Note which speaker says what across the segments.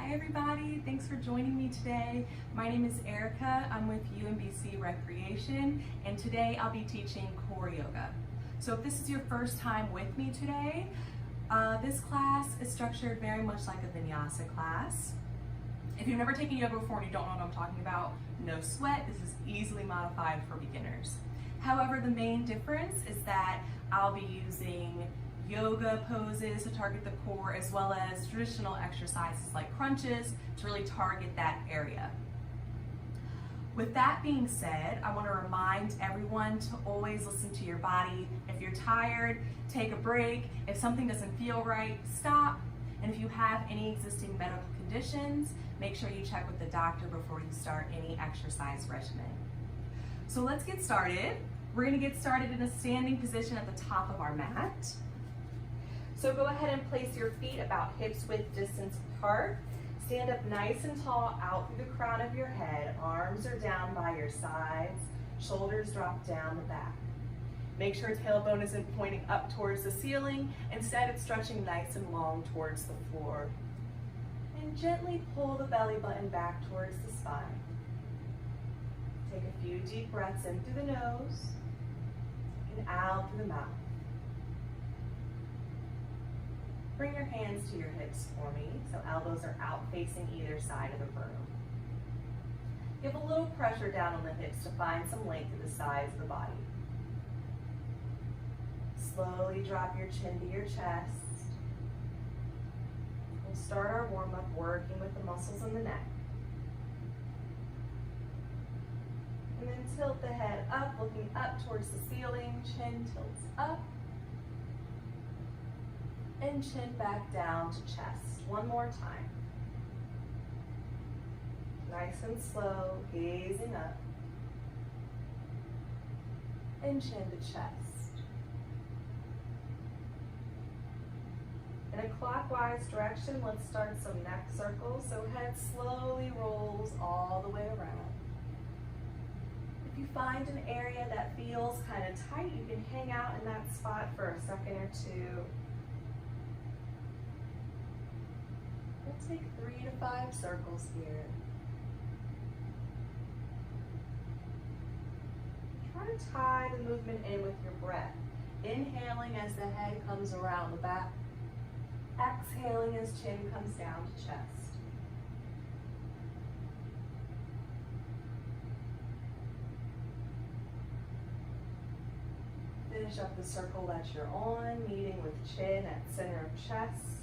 Speaker 1: Hi everybody, thanks for joining me today. My name is Erica, I'm with UMBC Recreation, and today I'll be teaching core yoga. So if this is your first time with me today, this class is structured very much like a vinyasa class. If you've never taken yoga before and you don't know what I'm talking about, no sweat, this is easily modified for beginners. However, the main difference is that I'll be using yoga poses to target the core, as well as traditional exercises like crunches to really target that area. With that being said, I want to remind everyone to always listen to your body. If you're tired, take a break. If something doesn't feel right, stop. And if you have any existing medical conditions, make sure you check with the doctor before you start any exercise regimen. So let's get started. We're going to get started in a standing position at the top of our mat. So go ahead and place your feet about hips width distance apart. Stand up nice and tall out through the crown of your head. Arms are down by your sides. Shoulders drop down the back. Make sure tailbone isn't pointing up towards the ceiling. Instead, it's stretching nice and long towards the floor. And gently pull the belly button back towards the spine. Take a few deep breaths in through the nose and out through the mouth. Bring your hands to your hips for me, so elbows are out facing either side of the room. Give a little pressure down on the hips to find some length to the sides of the body. Slowly drop your chin to your chest. We'll start our warm-up working with the muscles in the neck. And then tilt the head up, looking up towards the ceiling. Chin tilts up. And chin back down to chest. One more time. Nice and slow, gazing up. And chin to chest. In a clockwise direction, let's start some neck circles. So head slowly rolls all the way around. If you find an area that feels kind of tight, you can hang out in that spot for a second or two. We'll take 3 to 5 circles here. Try to tie the movement in with your breath. Inhaling as the head comes around the back. Exhaling as chin comes down to chest. Finish up the circle that you're on, meeting with chin at center of chest.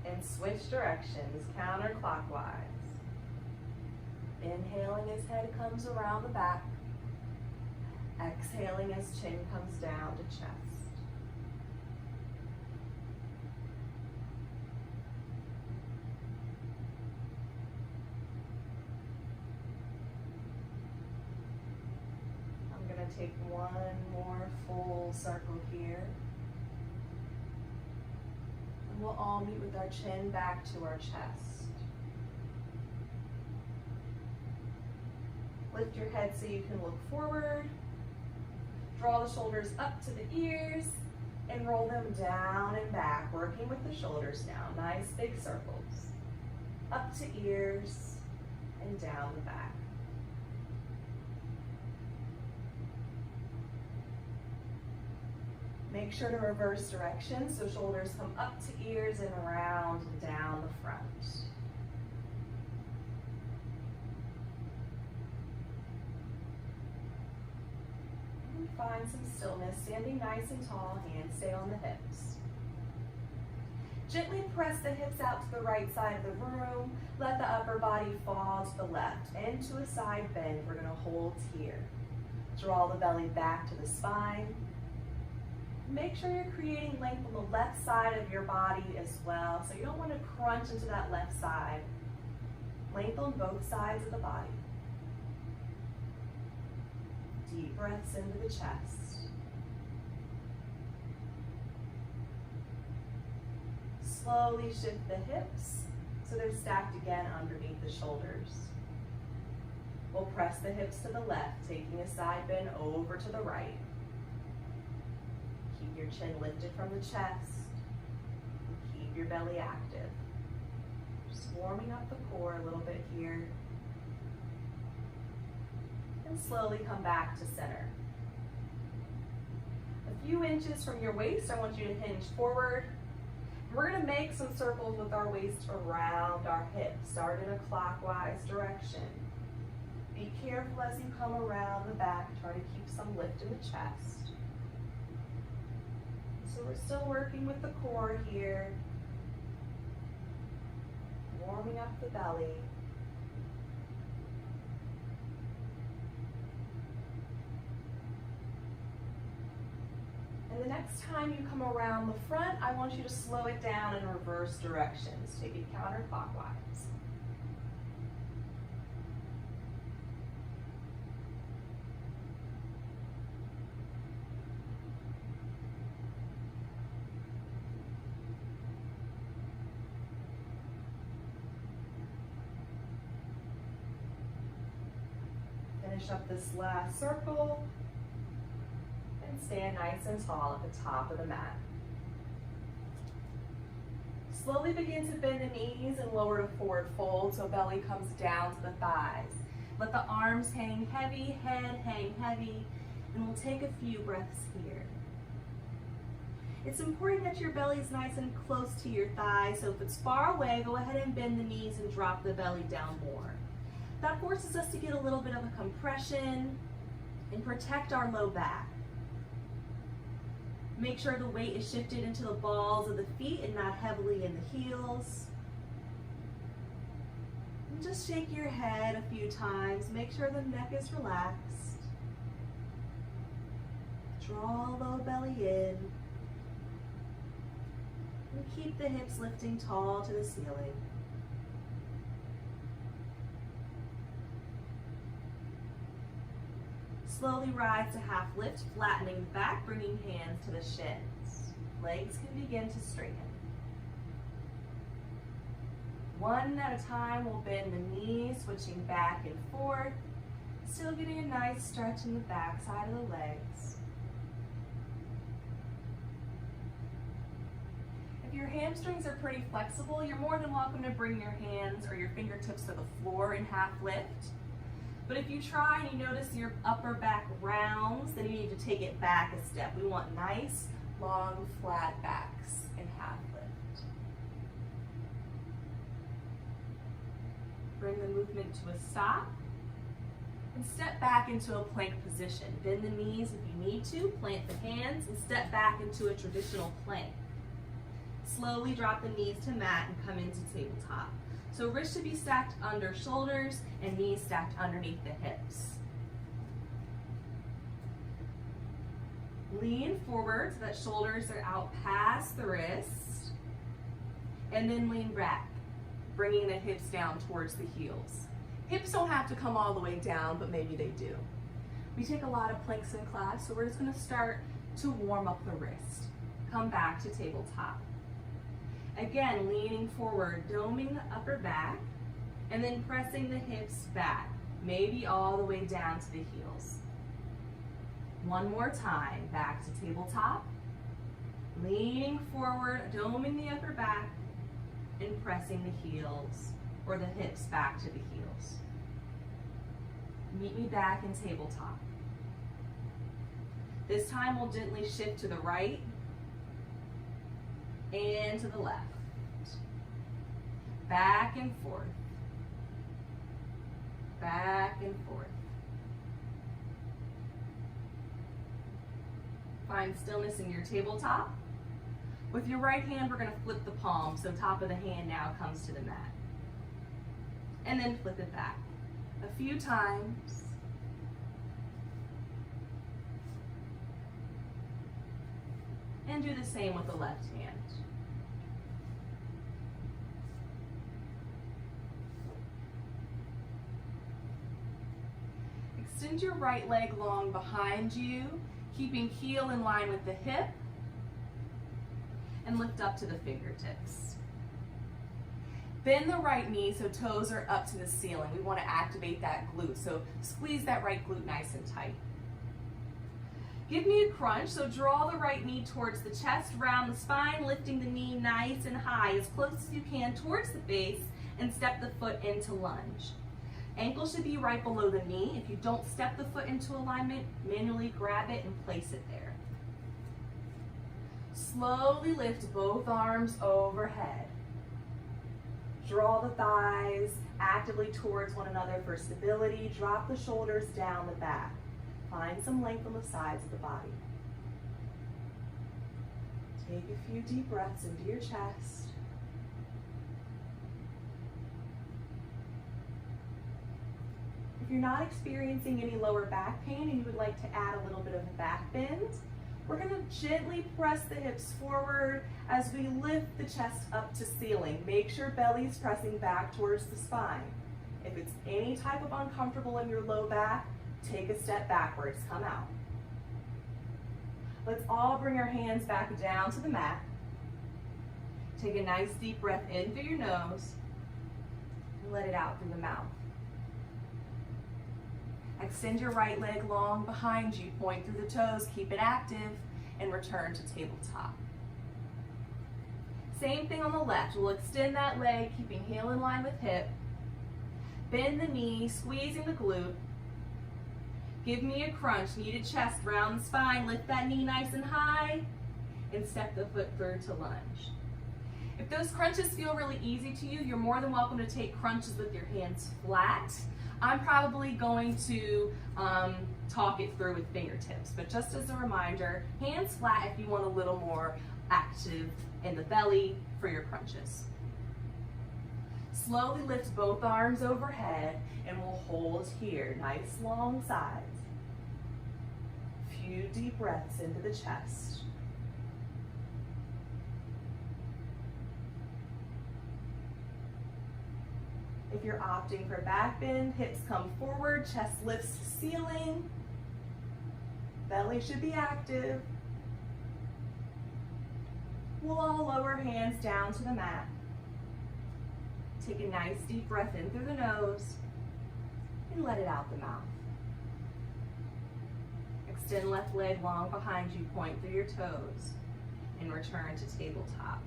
Speaker 1: And switch directions, counterclockwise. Inhaling as head comes around the back. Exhaling as chin comes down to chest. I'm going to take one more full circle here. We'll all meet with our chin back to our chest. Lift your head so you can look forward. Draw the shoulders up to the ears and roll them down and back, working with the shoulders now. Nice big circles. Up to ears and down the back. Make sure to reverse direction, so shoulders come up to ears and around and down the front. And find some stillness, standing nice and tall, hands stay on the hips. Gently press the hips out to the right side of the room. Let the upper body fall to the left. Into a side bend, we're gonna hold here. Draw the belly back to the spine. Make sure you're creating length on the left side of your body as well. So you don't want to crunch into that left side. Length on both sides of the body. Deep breaths into the chest. Slowly shift the hips so they're stacked again underneath the shoulders. We'll press the hips to the left, taking a side bend over to the right. Keep your chin lifted from the chest. Keep your belly active. Just warming up the core a little bit here. And slowly come back to center. A few inches from your waist, I want you to hinge forward. We're going to make some circles with our waist around our hips. Start in a clockwise direction. Be careful as you come around the back. Try to keep some lift in the chest. So we're still working with the core here. Warming up the belly. And the next time you come around the front, I want you to slow it down in reverse directions. Take it counterclockwise. Finish up this last circle. Stand nice and tall at the top of the mat. Slowly begin to bend the knees and lower to forward fold so belly comes down to the thighs. Let the arms hang heavy, head hang heavy, and we'll take a few breaths here. It's important that your belly is nice and close to your thighs, so if it's far away, go ahead and bend the knees and drop the belly down more. That forces us to get a little bit of a compression and protect our low back. Make sure the weight is shifted into the balls of the feet and not heavily in the heels. And just shake your head a few times. Make sure the neck is relaxed. Draw low belly in. And keep the hips lifting tall to the ceiling. Slowly rise to half lift, flattening the back, bringing hands to the shins. Legs can begin to straighten. One at a time, we'll bend the knees, switching back and forth. Still getting a nice stretch in the back side of the legs. If your hamstrings are pretty flexible, you're more than welcome to bring your hands or your fingertips to the floor in half lift. But if you try and you notice your upper back rounds, then you need to take it back a step. We want nice, long, flat backs in half lift. Bring the movement to a stop and step back into a plank position. Bend the knees if you need to, plant the hands, and step back into a traditional plank. Slowly drop the knees to mat and come into tabletop. So wrists should be stacked under shoulders and knees stacked underneath the hips. Lean forward so that shoulders are out past the wrist. And then lean back, bringing the hips down towards the heels. Hips don't have to come all the way down, but maybe they do. We take a lot of planks in class, so we're just going to start to warm up the wrist. Come back to tabletop. Again, leaning forward, doming the upper back, and then pressing the hips back, maybe all the way down to the heels. One more time, back to tabletop. Leaning forward, doming the upper back, and pressing the heels, or the hips back to the heels. Meet me back in tabletop. This time we'll gently shift to the right, and to the left. Back and forth. Back and forth. Find stillness in your tabletop. With your right hand, we're going to flip the palm, so top of the hand now comes to the mat. And then flip it back. A few times. And do the same with the left hand. Extend your right leg long behind you, keeping heel in line with the hip, and lift up to the fingertips. Bend the right knee so toes are up to the ceiling. We want to activate that glute, so squeeze that right glute nice and tight. Give me a crunch, so draw the right knee towards the chest, round the spine, lifting the knee nice and high, as close as you can towards the face, and step the foot into lunge. Ankle should be right below the knee. If you don't step the foot into alignment, manually grab it and place it there. Slowly lift both arms overhead. Draw the thighs actively towards one another for stability. Drop the shoulders down the back. Find some length on the sides of the body. Take a few deep breaths into your chest. If you're not experiencing any lower back pain and you would like to add a little bit of a back bend, we're going to gently press the hips forward as we lift the chest up to ceiling. Make sure belly is pressing back towards the spine. If it's any type of uncomfortable in your low back, take a step backwards, come out. Let's all bring our hands back down to the mat. Take a nice deep breath in through your nose and let it out through the mouth. Extend your right leg long behind you, point through the toes, keep it active, and return to tabletop. Same thing on the left. We'll extend that leg, keeping heel in line with hip. Bend the knee, squeezing the glute. Give me a crunch, knee to chest, round the spine, lift that knee nice and high, and step the foot through to lunge. If those crunches feel really easy to you, you're more than welcome to take crunches with your hands flat. I'm probably going to talk it through with fingertips, but just as a reminder, hands flat if you want a little more active in the belly for your crunches. Slowly lift both arms overhead and we'll hold here, nice long sides. Few deep breaths into the chest. If you're opting for back bend, hips come forward, chest lifts to ceiling. Belly should be active. We'll all lower hands down to the mat. Take a nice deep breath in through the nose and let it out the mouth. Extend left leg long behind you, point through your toes, and return to tabletop.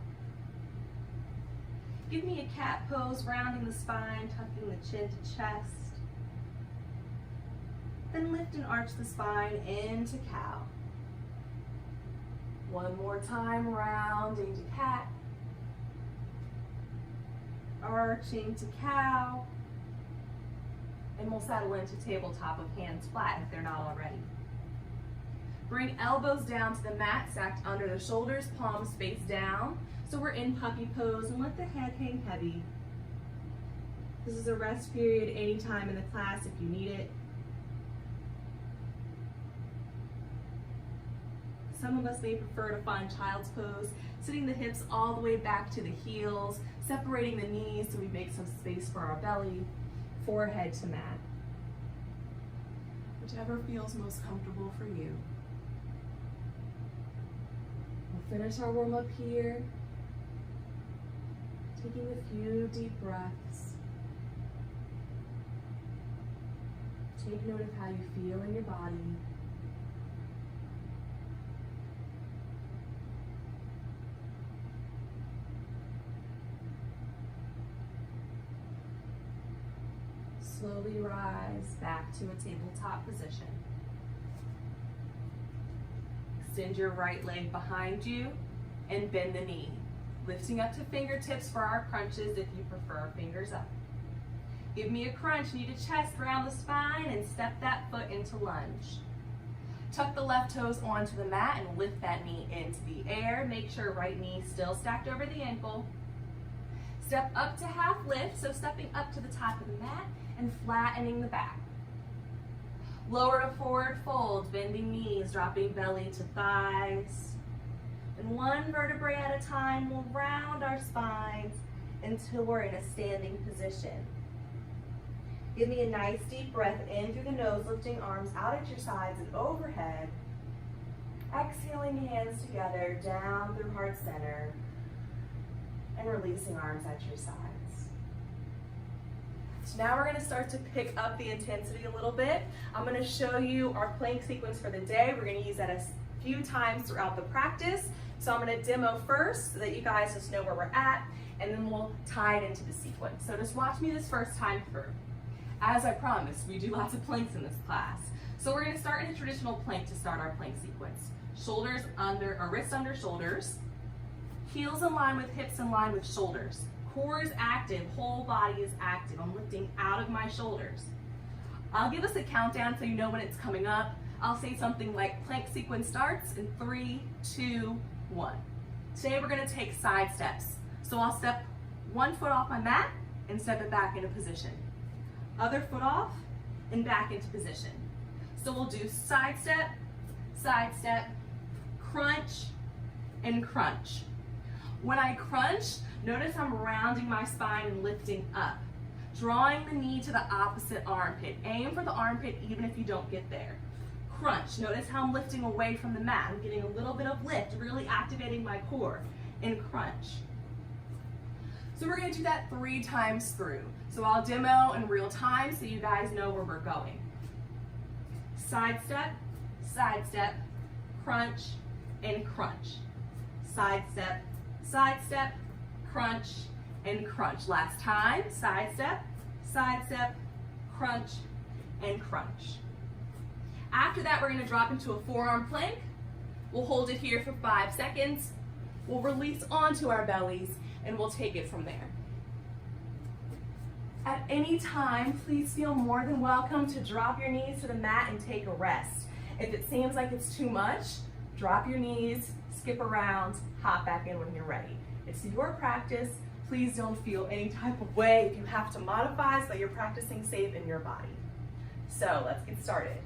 Speaker 1: Give me a cat pose, rounding the spine, tucking the chin to chest. Then lift and arch the spine into cow. One more time, rounding to cat. Arching to cow. And we'll settle into tabletop with hands flat if they're not already. Bring elbows down to the mat, stacked under the shoulders, palms face down. So we're in puppy pose and let the head hang heavy. This is a rest period anytime in the class if you need it. Some of us may prefer to find child's pose, sitting the hips all the way back to the heels, separating the knees so we make some space for our belly, forehead to mat. Whichever feels most comfortable for you. We'll finish our warm up here. Taking a few deep breaths. Take note of how you feel in your body. Slowly rise back to a tabletop position. Extend your right leg behind you and bend the knee. Lifting up to fingertips for our crunches if you prefer fingers up. Give me a crunch, knee to chest, round the spine, and step that foot into lunge. Tuck the left toes onto the mat and lift that knee into the air. Make sure right knee still stacked over the ankle. Step up to half lift, so stepping up to the top of the mat and flattening the back. Lower to forward fold, bending knees, dropping belly to thighs. And one vertebrae at a time, we'll round our spines until we're in a standing position. Give me a nice deep breath in through the nose, lifting arms out at your sides and overhead. Exhaling, hands together, down through heart center. And releasing arms at your sides. So now we're going to start to pick up the intensity a little bit. I'm going to show you our plank sequence for the day. We're going to use that a few times throughout the practice. So I'm going to demo first so that you guys just know where we're at, and then we'll tie it into the sequence. So just watch me this first time through. As I promised, we do lots of planks in this class. So we're going to start in a traditional plank to start our plank sequence. Shoulders under, or wrists under shoulders. Heels in line with hips in line with shoulders. Core is active, whole body is active. I'm lifting out of my shoulders. I'll give us a countdown so you know when it's coming up. I'll say something like plank sequence starts in 3, 2, 1. Today we're going to take side steps. So I'll step one foot off my mat and step it back into position. Other foot off and back into position. So we'll do side step, crunch, and crunch. When I crunch, notice I'm rounding my spine and lifting up. Drawing the knee to the opposite armpit. Aim for the armpit even if you don't get there. Crunch. Notice how I'm lifting away from the mat. I'm getting a little bit of lift, really activating my core. And crunch. So we're going to do that 3 times through. So I'll demo in real time so you guys know where we're going. Side step, crunch, and crunch. Side step, crunch, and crunch. Last time, side step, crunch, and crunch. After that, we're going to drop into a forearm plank. We'll hold it here for 5 seconds. We'll release onto our bellies, and we'll take it from there. At any time, please feel more than welcome to drop your knees to the mat and take a rest. If it seems like it's too much, drop your knees, skip around, hop back in when you're ready. It's your practice. Please don't feel any type of way if you have to modify so that you're practicing safe in your body. So let's get started.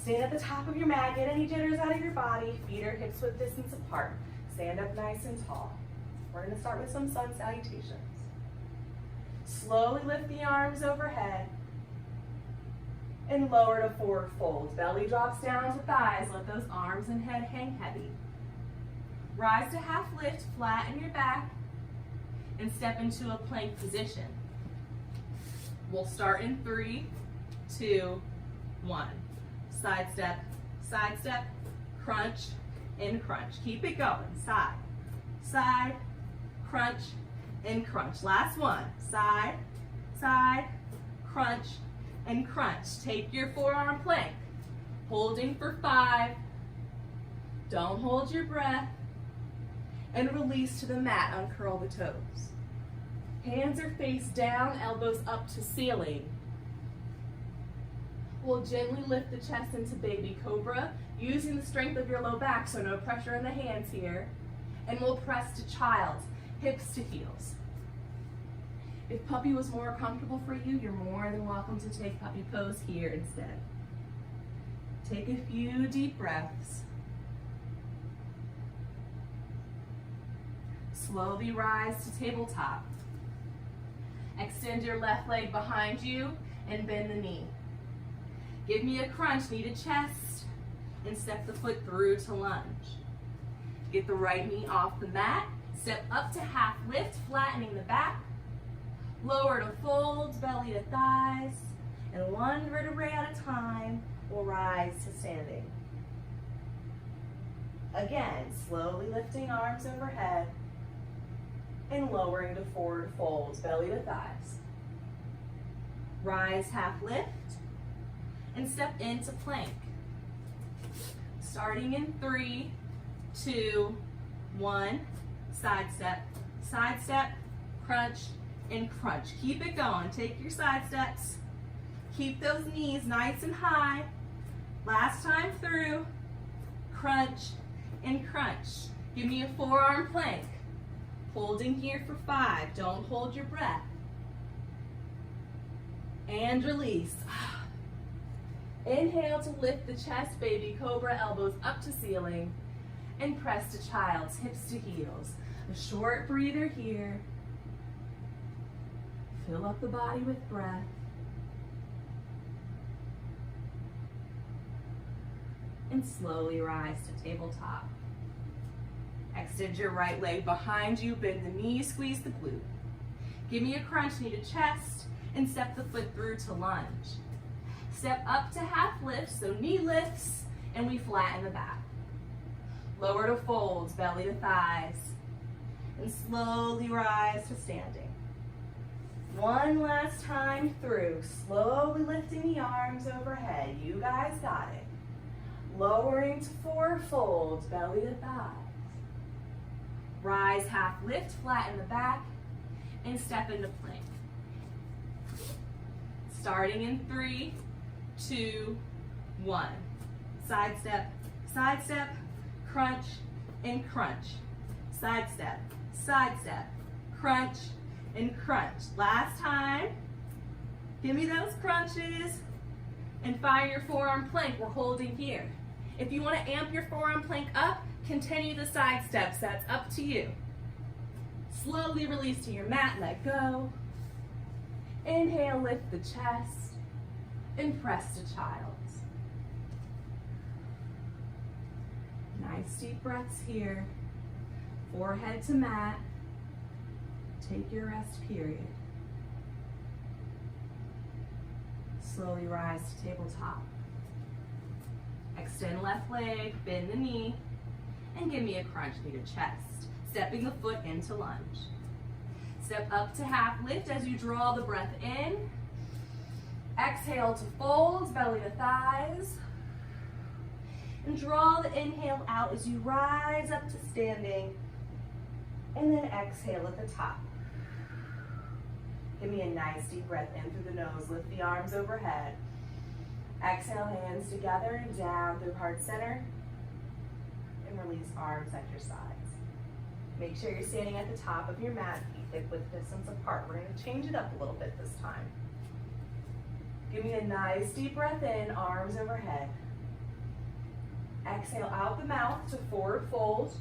Speaker 1: Stand at the top of your mat, get any jitters out of your body, feet or hips width distance apart. Stand up nice and tall. We're going to start with some sun salutations. Slowly lift the arms overhead and lower to forward fold. Belly drops down to thighs. Let those arms and head hang heavy. Rise to half lift, flatten your back, and step into a plank position. We'll start in 3, 2, 1. Side step, crunch, and crunch. Keep it going. Side, crunch, and crunch. Last one. Side, crunch, and crunch. Take your forearm plank. Holding for 5. Don't hold your breath. And release to the mat. Uncurl the toes. Hands are face down, elbows up to ceiling. We'll gently lift the chest into baby cobra, using the strength of your low back, so no pressure in the hands here. And we'll press to child, hips to heels. If puppy was more comfortable for you, you're more than welcome to take puppy pose here instead. Take a few deep breaths. Slowly rise to tabletop. Extend your left leg behind you and bend the knee. Give me a crunch, knee to chest, and step the foot through to lunge. Get the right knee off the mat, step up to half lift, flattening the back. Lower to fold, belly to thighs, and one vertebrae at a time, we'll rise to standing. Again, slowly lifting arms overhead and lowering to forward folds, belly to thighs. Rise, half lift, and step into plank. Starting in 3, 2, 1, side step, crunch, and crunch. Keep it going. Take your side steps. Keep those knees nice and high. Last time through, crunch and crunch. Give me a forearm plank. Holding here for 5. Don't hold your breath. And release. Inhale to lift the chest, baby cobra, elbows up to ceiling. And press to child's, hips to heels. A short breather here. Fill up the body with breath. And slowly rise to tabletop. Extend your right leg behind you, bend the knee, squeeze the glute. Give me a crunch, knee to chest, and step the foot through to lunge. Step up to half lift, so knee lifts, and we flatten the back. Lower to folds, belly to thighs. and slowly rise to standing. One last time through, slowly lifting the arms overhead. You guys got it. Lowering to forward folds, belly to thighs. Rise, half lift, flatten the back, and step into plank. Starting in 3, 2, 1. Side step, crunch, and crunch. Side step, crunch, and crunch. Last time. Give me those crunches and find your forearm plank. We're holding here. If you want to amp your forearm plank up, continue the side steps. That's up to you. Slowly release to your mat, let go. Inhale, lift the chest, and press to child's. Nice deep breaths here. Forehead to mat. Take your rest period. Slowly rise to tabletop. Extend left leg, bend the knee, and give me a crunch knee to chest. Stepping the foot into lunge. Step up to half lift as you draw the breath in. Exhale to folds, belly to thighs. And draw the inhale out as you rise up to standing. And then exhale at the top. Give me a nice deep breath in through the nose. Lift the arms overhead. Exhale, hands together and down through heart center. And release arms at your sides. Make sure you're standing at the top of your mat, feet hip width distance apart. We're going to change it up a little bit this time. Give me a nice deep breath in, arms overhead. Exhale out the mouth to forward fold.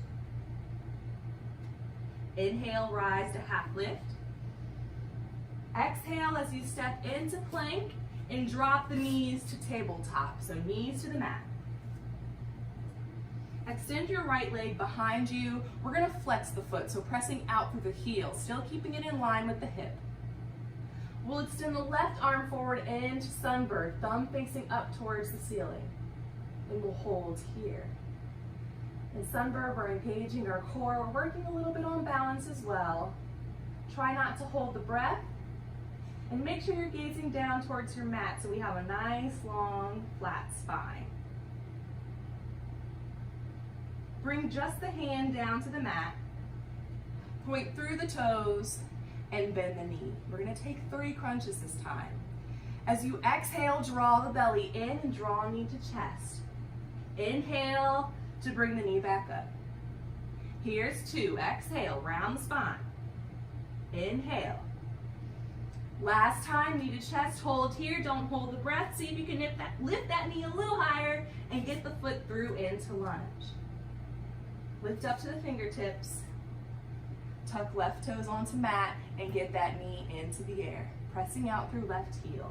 Speaker 1: Inhale, rise to half lift. Exhale as you step into plank and drop the knees to tabletop, so knees to the mat. Extend your right leg behind you. We're going to flex the foot, so pressing out through the heel, still keeping it in line with the hip. We'll extend the left arm forward into sunbird, thumb facing up towards the ceiling. And we'll hold here. In sunbird, we're engaging our core. We're working a little bit on balance as well. Try not to hold the breath. And make sure you're gazing down towards your mat so we have a nice, long, flat spine. Bring just the hand down to the mat. Point through the toes and bend the knee. We're going to take 3 crunches this time. As you exhale, draw the belly in and draw knee to chest. Inhale to bring the knee back up. Here's 2. Exhale, round the spine. Inhale. Last time, knee to chest, hold here, don't hold the breath. See if you can lift that knee a little higher and get the foot through into lunge. Lift up to the fingertips, tuck left toes onto mat, and get that knee into the air, pressing out through left heel.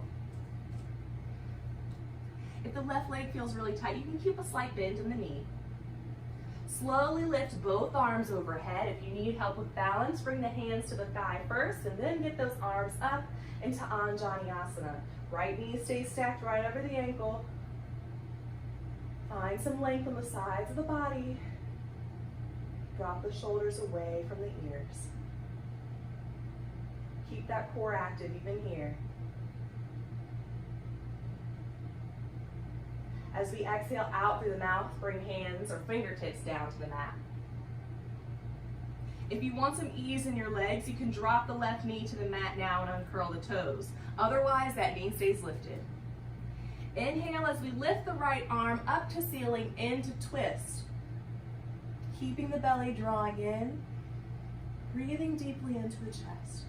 Speaker 1: If the left leg feels really tight, you can keep a slight bend in the knee. Slowly lift both arms overhead. If you need help with balance, bring the hands to the thigh first, and then get those arms up into Anjaneyasana. Right knee stays stacked right over the ankle. Find some length on the sides of the body. Drop the shoulders away from the ears. Keep that core active even here. As we exhale out through the mouth, bring hands or fingertips down to the mat. If you want some ease in your legs, you can drop the left knee to the mat now and uncurl the toes. Otherwise, that knee stays lifted. Inhale as we lift the right arm up to ceiling into twist. Keeping the belly drawing in, breathing deeply into the chest.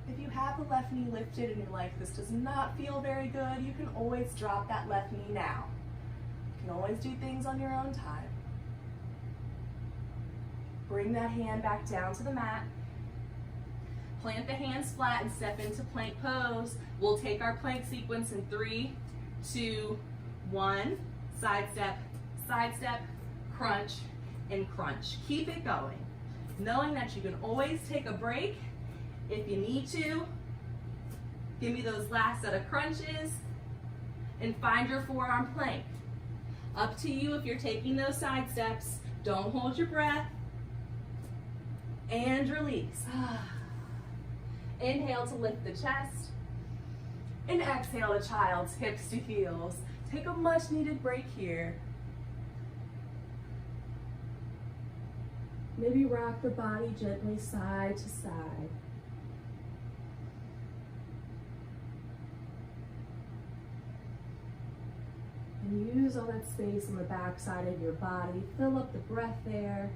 Speaker 1: If you have the left knee lifted and you're like, this does not feel very good, you can always drop that left knee now. You can always do things on your own time. Bring that hand back down to the mat. Plant the hands flat and step into plank pose. We'll take our plank sequence in 3, 2, 1. Side step, crunch, and crunch. Keep it going, knowing that you can always take a break if you need to. Give me those last set of crunches and find your forearm plank. Up to you if you're taking those side steps. Don't hold your breath. and release. Inhale to lift the chest, and exhale to child's hips to heels. Take a much needed break here. Maybe rock the body gently side to side. And use all that space on the back side of your body. Fill up the breath there.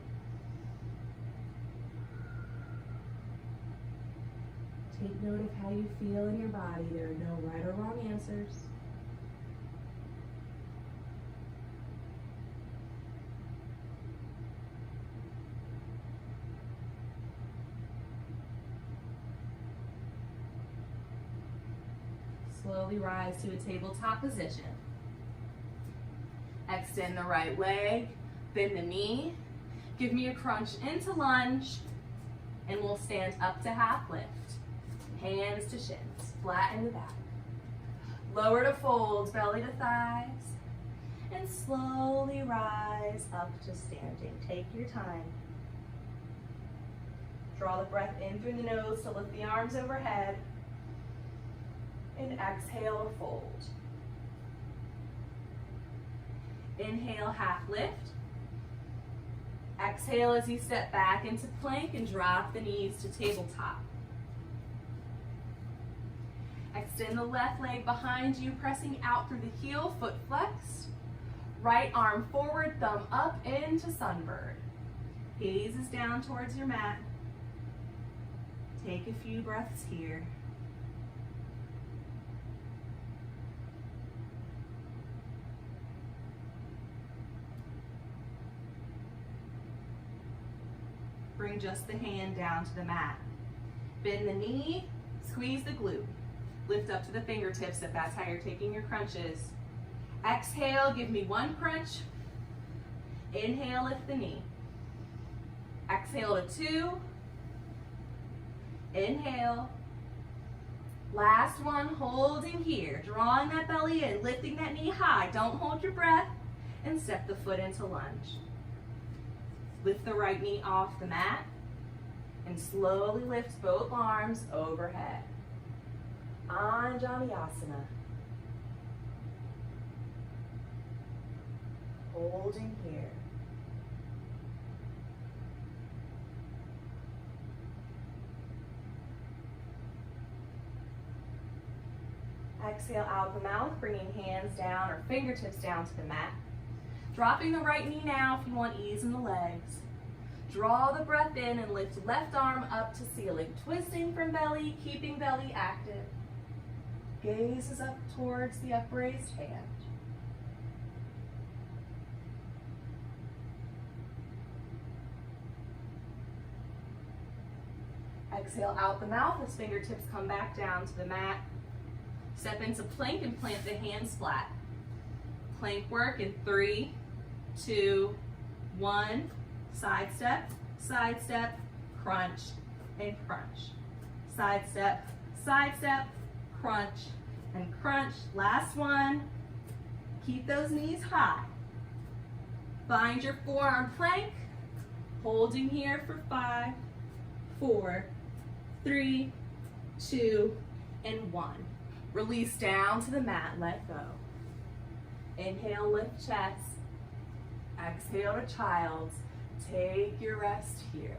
Speaker 1: Take note of how you feel in your body. There are no right or wrong answers. Slowly rise to a tabletop position. Extend the right leg, bend the knee. Give me a crunch into lunge, and we'll stand up to half lift. Hands to shins, flatten the back. Lower to fold, belly to thighs. And slowly rise up to standing. Take your time. Draw the breath in through the nose to lift the arms overhead. And exhale to fold. Inhale, half lift. Exhale as you step back into plank and drop the knees to tabletop. Extend the left leg behind you, pressing out through the heel, foot flexed. Right arm forward, thumb up into sunbird. Gaze is down towards your mat. Take a few breaths here. Bring just the hand down to the mat. Bend the knee, squeeze the glute. Lift up to the fingertips if that's how you're taking your crunches. Exhale, give me one crunch. Inhale, lift the knee. Exhale to 2. Inhale. Last one, holding here. Drawing that belly in, lifting that knee high. Don't hold your breath. And step the foot into lunge. Lift the right knee off the mat. And slowly lift both arms overhead. Anjaneyasana. Holding here. Exhale out the mouth, bringing hands down or fingertips down to the mat. Dropping the right knee now if you want ease in the legs. Draw the breath in and lift left arm up to ceiling, twisting from belly, keeping belly active. Gaze is up towards the upraised hand. Exhale out the mouth as fingertips come back down to the mat. Step into plank and plant the hands flat. Plank work in 3, 2, 1. Side step, crunch, and crunch. Side step, crunch, and crunch. Last one. Keep those knees high. Find your forearm plank. Holding here for 5, 4, 3, 2, and 1. Release down to the mat, let go. Inhale, lift chest. Exhale to child's. Take your rest here.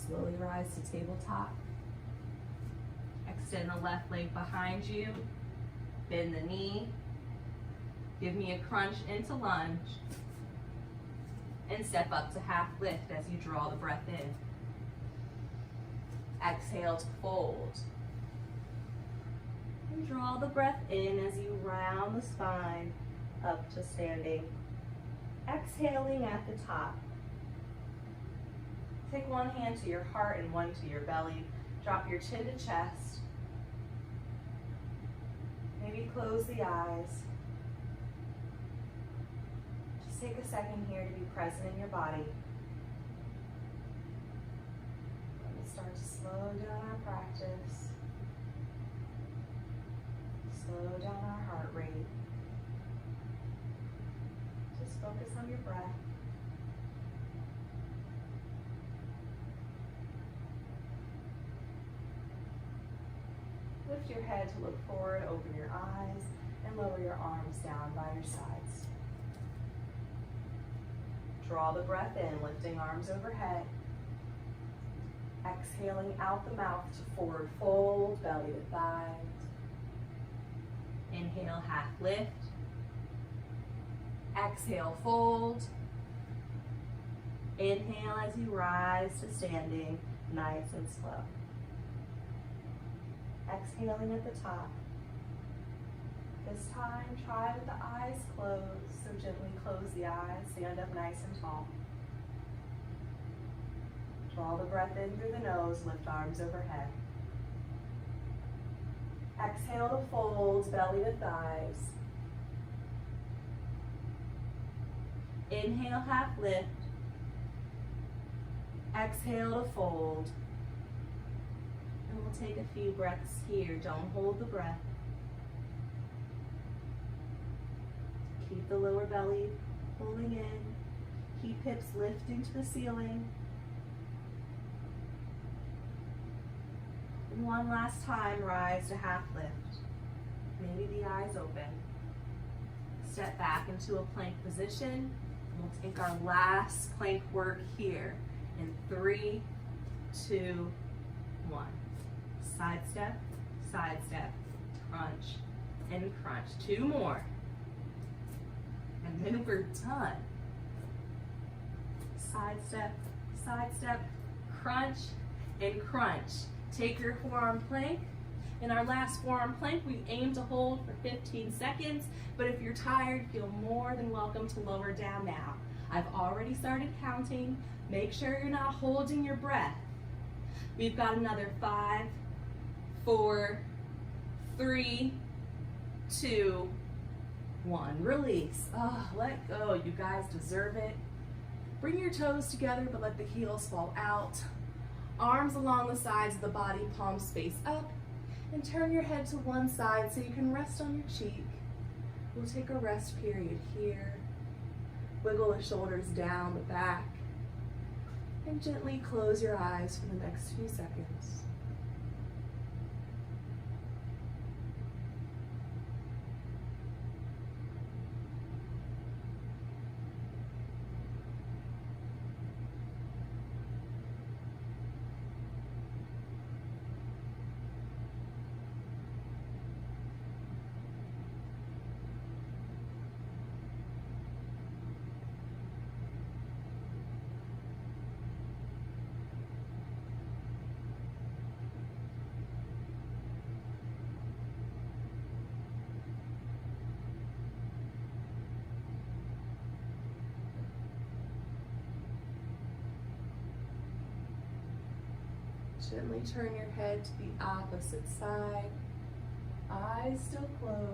Speaker 1: Slowly rise to tabletop. Extend the left leg behind you. Bend the knee. Give me a crunch into lunge. And step up to half lift as you draw the breath in. Exhale to fold. And draw the breath in as you round the spine up to standing. Exhaling at the top. Take one hand to your heart and one to your belly. Drop your chin to chest. Maybe close the eyes. Just take a second here to be present in your body. Let me start to slow down our practice. Slow down our heart rate. Just focus on your breath. Lift your head to look forward, open your eyes, and lower your arms down by your sides. Draw the breath in, lifting arms overhead. Exhaling out the mouth to forward fold, belly to thighs. Inhale, half lift. Exhale, fold. Inhale as you rise to standing, nice and slow. Exhaling at the top. This time, try with the eyes closed, so gently close the eyes, stand up nice and tall. Draw the breath in through the nose, lift arms overhead. Exhale to fold, belly to thighs. Inhale, half lift. Exhale to fold. And we'll take a few breaths here. Don't hold the breath. Keep the lower belly pulling in. Keep hips lifting to the ceiling. And one last time, rise to half lift. Maybe the eyes open. Step back into a plank position. We'll take our last plank work here in 3, 2, 1. Side step, crunch, and crunch. 2 more. And then we're done. Side step, crunch, and crunch. Take your forearm plank. In our last forearm plank, we aim to hold for 15 seconds, but if you're tired, feel more than welcome to lower down now. I've already started counting. Make sure you're not holding your breath. We've got another 5, 4, 3, 2, 1. Release. Oh, let go. You guys deserve it. Bring your toes together, but let the heels fall out. Arms along the sides of the body, palms face up. And turn your head to one side so you can rest on your cheek. We'll take a rest period here. Wiggle the shoulders down the back. And gently close your eyes for the next few seconds. Gently turn your head to the opposite side. Eyes still closed.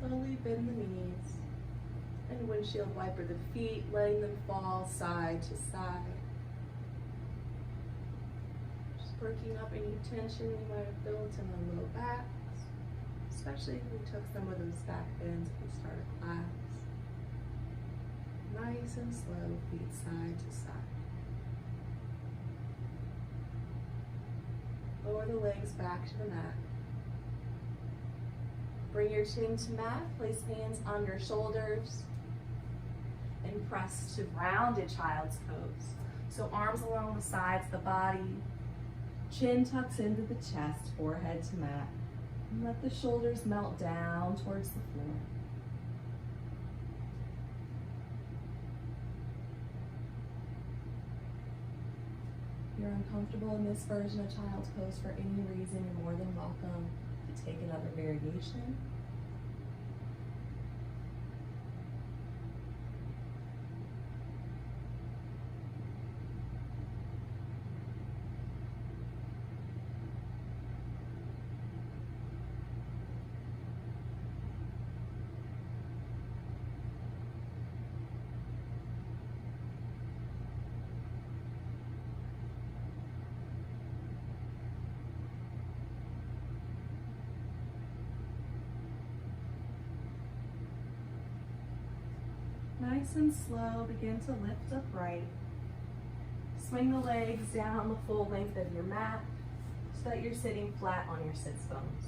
Speaker 1: Slowly bend the knees and windshield wiper the feet, letting them fall side to side. Just working up any tension you might have built in the low backs, especially if we took some of those back bends at the start of class. Nice and slow, feet side to side. Lower the legs back to the mat. Bring your chin to mat, place hands under shoulders, and press to rounded child's pose. So arms along the sides of the body, chin tucks into the chest, forehead to mat. And let the shoulders melt down towards the floor. If you're uncomfortable in this version of child's pose for any reason, you're more than welcome to take another variation. Nice and slow, begin to lift upright. Swing the legs down the full length of your mat so that you're sitting flat on your sits bones.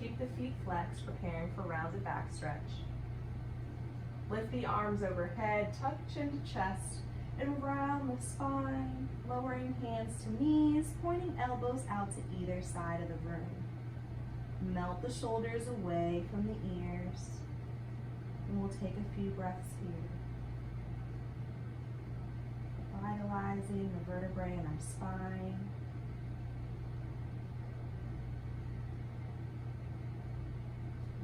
Speaker 1: Keep the feet flexed, preparing for rounded back stretch. Lift the arms overhead, tuck chin to chest, and round the spine, lowering hands to knees, pointing elbows out to either side of the room. Melt the shoulders away from the ears, and we'll take a few breaths here. Vitalizing the vertebrae in our spine.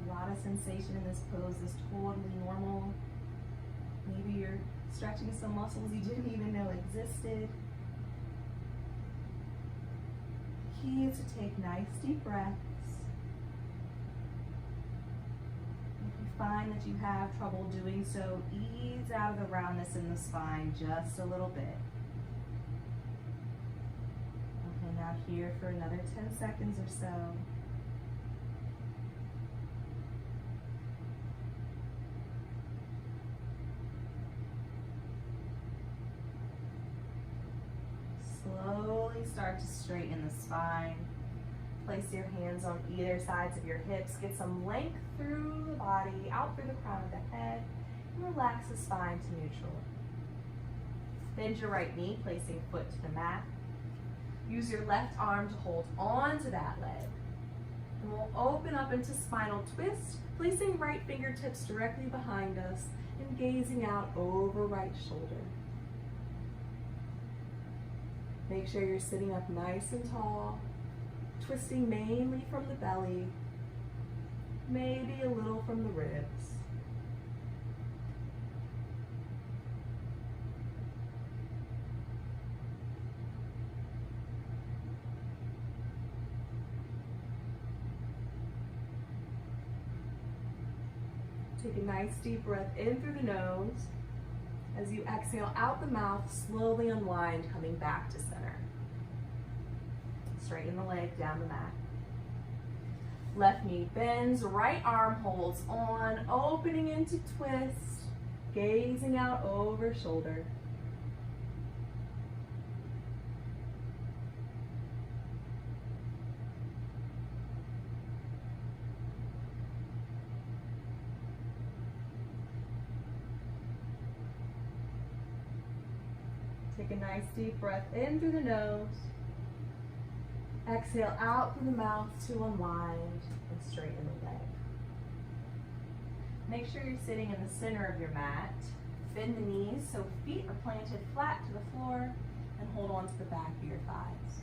Speaker 1: A lot of sensation in this pose is totally normal. Maybe you're stretching some muscles you didn't even know existed. Key is to take nice deep breaths. Find that you have trouble doing so, ease out of the roundness in the spine just a little bit. Okay, now here for another 10 seconds or so. Slowly start to straighten the spine. Place your hands on either sides of your hips. Get some length through the body, out through the crown of the head, and relax the spine to neutral. Bend your right knee, placing foot to the mat. Use your left arm to hold on to that leg. And we'll open up into Spinal Twist, placing right fingertips directly behind us and gazing out over right shoulder. Make sure you're sitting up nice and tall, twisting mainly from the belly, maybe a little from the ribs. Take a nice deep breath in through the nose. As you exhale out the mouth, slowly unwind, coming back to center. Straighten the leg down the mat. Left knee bends, right arm holds on, opening into twist, gazing out over shoulder. Take a nice deep breath in through the nose. Exhale out through the mouth to unwind and straighten the leg. Make sure you're sitting in the center of your mat. Bend the knees so feet are planted flat to the floor and hold on to the back of your thighs.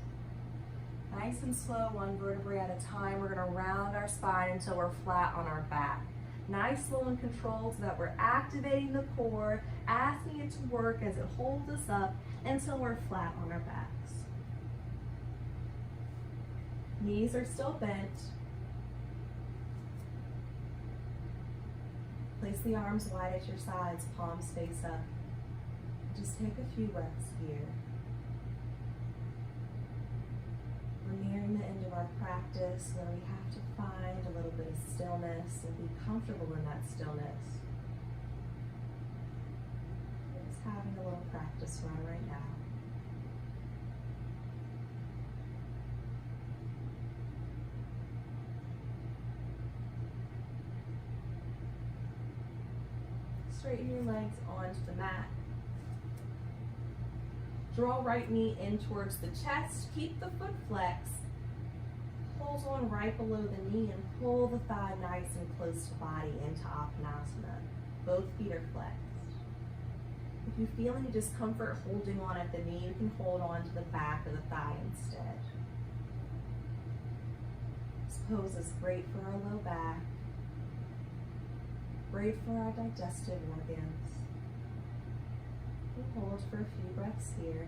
Speaker 1: Nice and slow, one vertebrae at a time. We're going to round our spine until we're flat on our back. Nice, slow, and controlled so that we're activating the core, asking it to work as it holds us up until we're flat on our backs. Knees are still bent. Place the arms wide at your sides, palms face up. Just take a few breaths here. We're nearing the end of our practice where we have to find a little bit of stillness and be comfortable in that stillness. We're just having a little practice run right now. Straighten your legs onto the mat. Draw right knee in towards the chest. Keep the foot flexed. Hold on right below the knee and pull the thigh nice and close to body into Appanasana. Both feet are flexed. If you feel any discomfort holding on at the knee, you can hold on to the back of the thigh instead. This pose is great for our low back, great for our digestive organs. We'll hold for a few breaths here.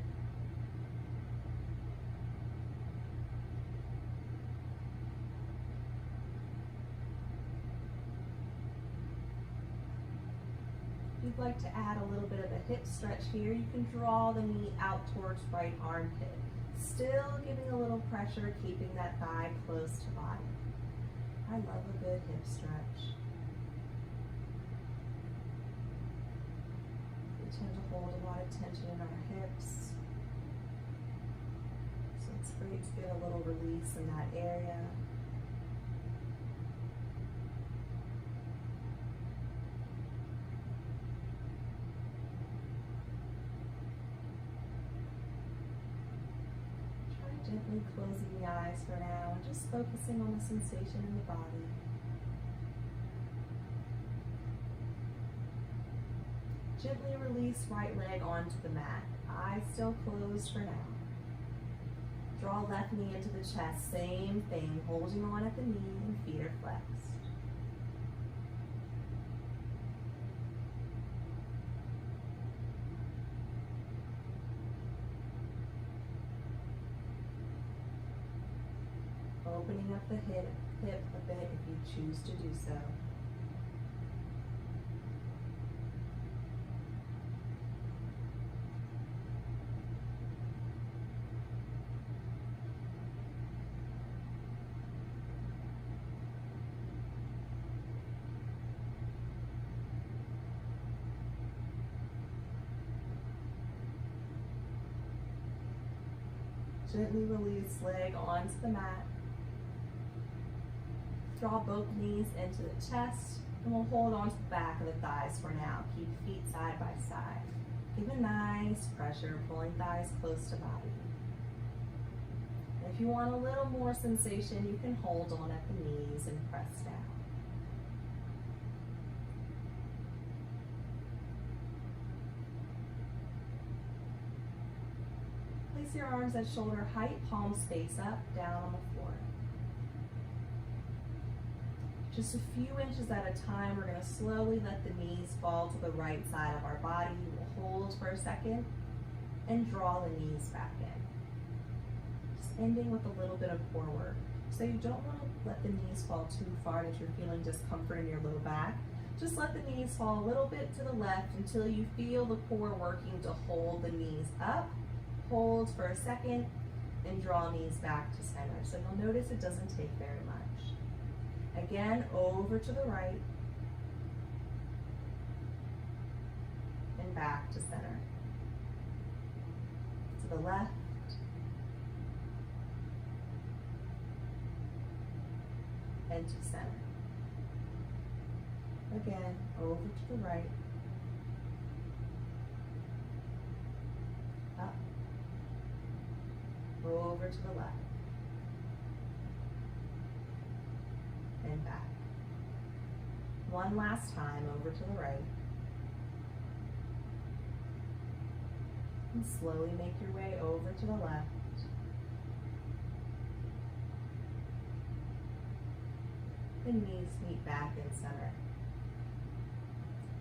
Speaker 1: If you'd like to add a little bit of a hip stretch here, you can draw the knee out towards right armpit. Still giving a little pressure, keeping that thigh close to body. I love a good hip stretch. We tend to hold a lot of tension in our hips. So it's great to get a little release in that area. Gently closing the eyes for now and just focusing on the sensation in the body. Gently release right leg onto the mat. Eyes still closed for now. Draw left knee into the chest. Same thing, holding on at the knee and feet are flexed. Opening up the hip a bit if you choose to do so. Gently release leg onto the mat. Draw both knees into the chest, and we'll hold on to the back of the thighs for now. Keep feet side by side. Give a nice pressure, pulling thighs close to body. And if you want a little more sensation, you can hold on at the knees and press down. Place your arms at shoulder height, palms face up, down on the floor. Just a few inches at a time, we're going to slowly let the knees fall to the right side of our body. We'll hold for a second and draw the knees back in. Just ending with a little bit of core work. So you don't want to let the knees fall too far that you're feeling discomfort in your low back. Just let the knees fall a little bit to the left until you feel the core working to hold the knees up. Hold for a second and draw knees back to center. So you'll notice it doesn't take very much. Again, over to the right and back to center. To the left and to center. Again, over to the right, up, over to the left, and back. One last time, over to the right. And slowly make your way over to the left. The knees meet back in center.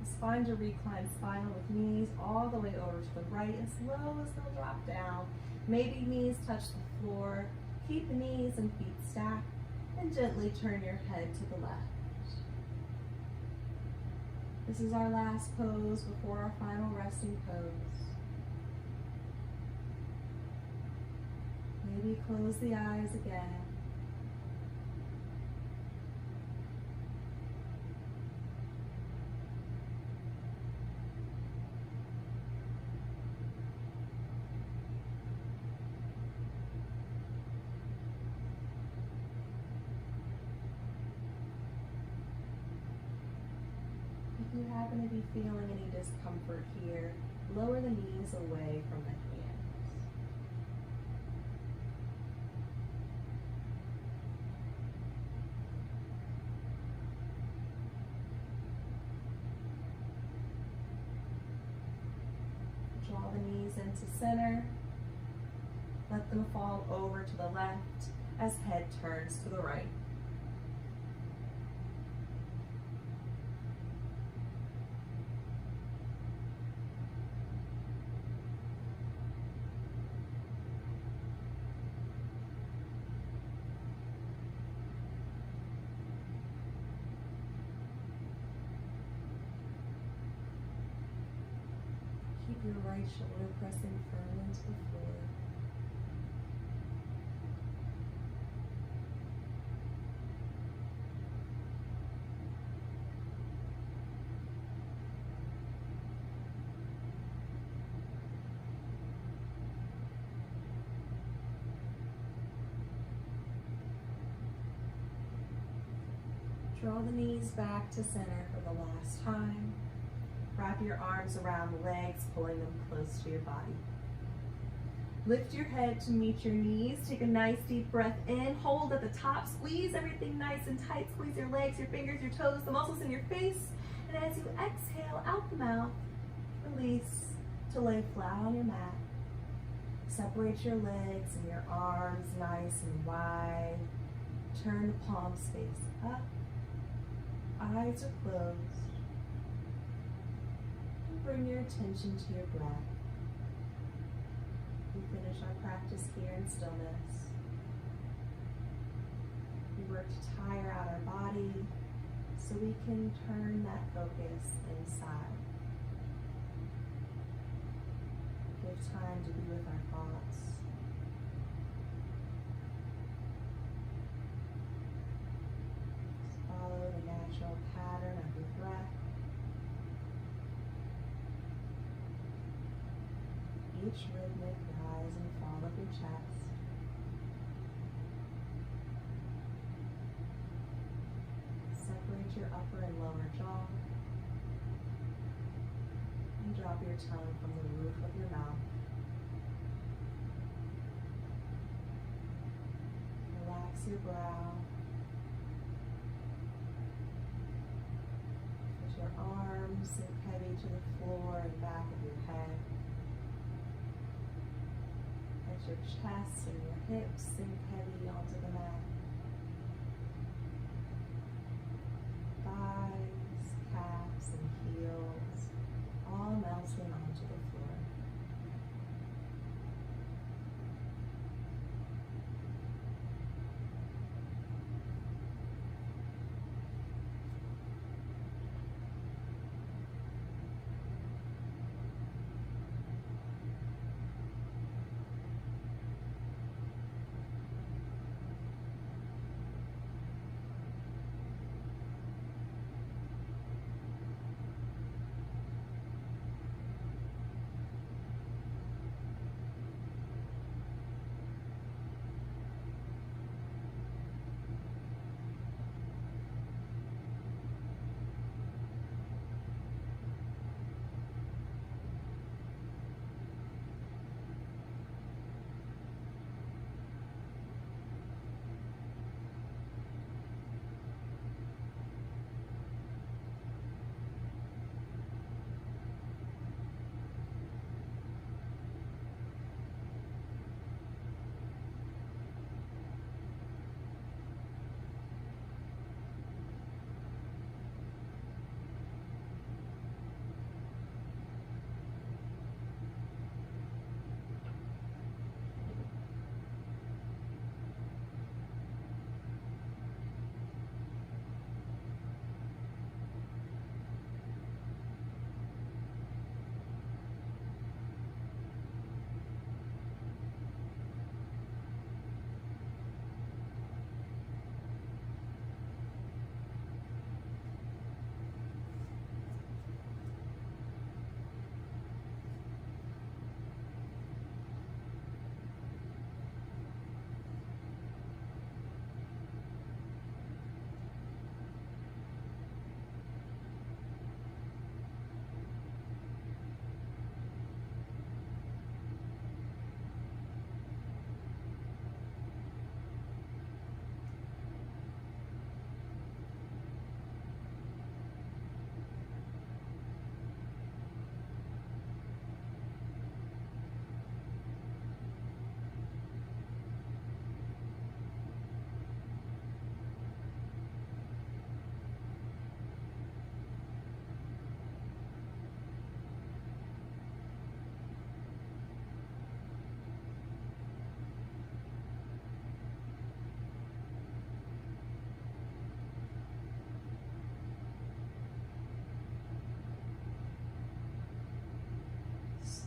Speaker 1: Spine to recline spinal with knees all the way over to the right, as low as they'll drop down. Maybe knees touch the floor. Keep the knees and feet stacked, and gently turn your head to the left. This is our last pose before our final resting pose. Maybe close the eyes again. you happen to be feeling any discomfort here, lower the knees away from the hands. Draw the knees into center. Let them fall over to the left as head turns to the right. Keep your right shoulder pressing firm into the floor. Draw the knees back to center for the last time. Wrap your arms around the legs, pulling them close to your body. Lift your head to meet your knees. Take a nice deep breath in. Hold at the top. Squeeze everything nice and tight. Squeeze your legs, your fingers, your toes, the muscles in your face. And as you exhale out the mouth, release to lay flat on your mat. Separate your legs and your arms nice and wide. Turn the palms face up. Eyes are closed. Bring your attention to your breath. We finish our practice here in stillness. We work to tire out our body so we can turn that focus inside. Give time to be with our thoughts. Just follow the natural pattern of your breath. Each rhythmic rise and fall of your chest. Separate your upper and lower jaw. And drop your tongue from the roof of your mouth. Relax your brow. Let your arms sink heavy to the floor and back of your head. Let your chest and your hips sink heavy onto the mat. Thighs, calves, and heels all melting onto the floor.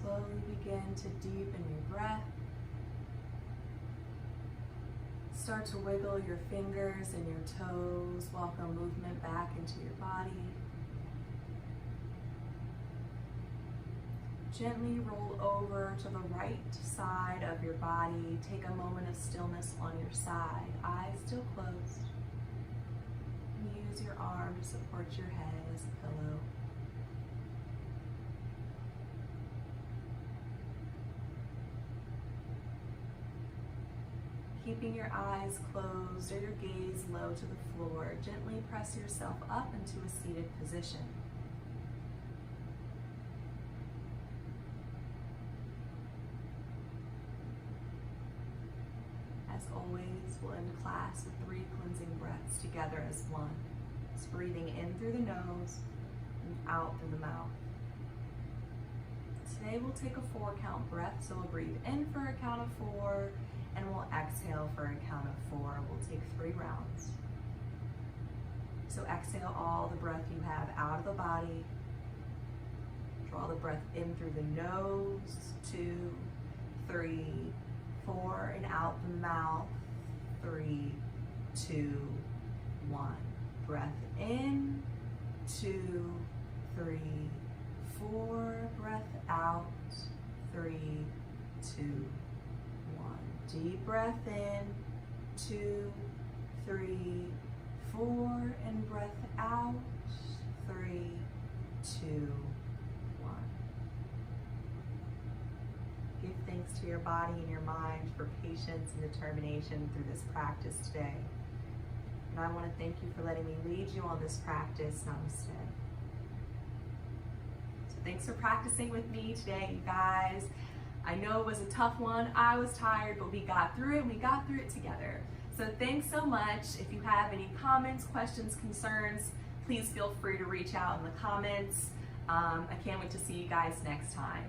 Speaker 1: Slowly begin to deepen your breath. Start to wiggle your fingers and your toes. Welcome movement back into your body. Gently roll over to the right side of your body. Take a moment of stillness on your side. Eyes still closed. And use your arm to support your head as a pillow. Keeping your eyes closed or your gaze low to the floor, gently press yourself up into a seated position. As always, we'll end class with 3 cleansing breaths together as one. It's breathing in through the nose and out through the mouth. Today we'll take a 4-count breath, so we'll breathe in for a count of 4, and we'll exhale for a count of 4. We'll take 3 rounds. So exhale all the breath you have out of the body. Draw the breath in through the nose, 2, 3, 4, and out the mouth, 3, 2, 1. Breath in, 2, 3, 4. Breath out, 3, 2, 1. Deep breath in, 2, 3, 4, and breath out, 3, 2, 1. Give thanks to your body and your mind for patience and determination through this practice today. And I want to thank you for letting me lead you on this practice. Namaste. So thanks for practicing with me today, you guys. I know it was a tough one. I was tired, but we got through it, and we got through it together. So thanks so much. If you have any comments, questions, concerns, please feel free to reach out in the comments. I can't wait to see you guys next time.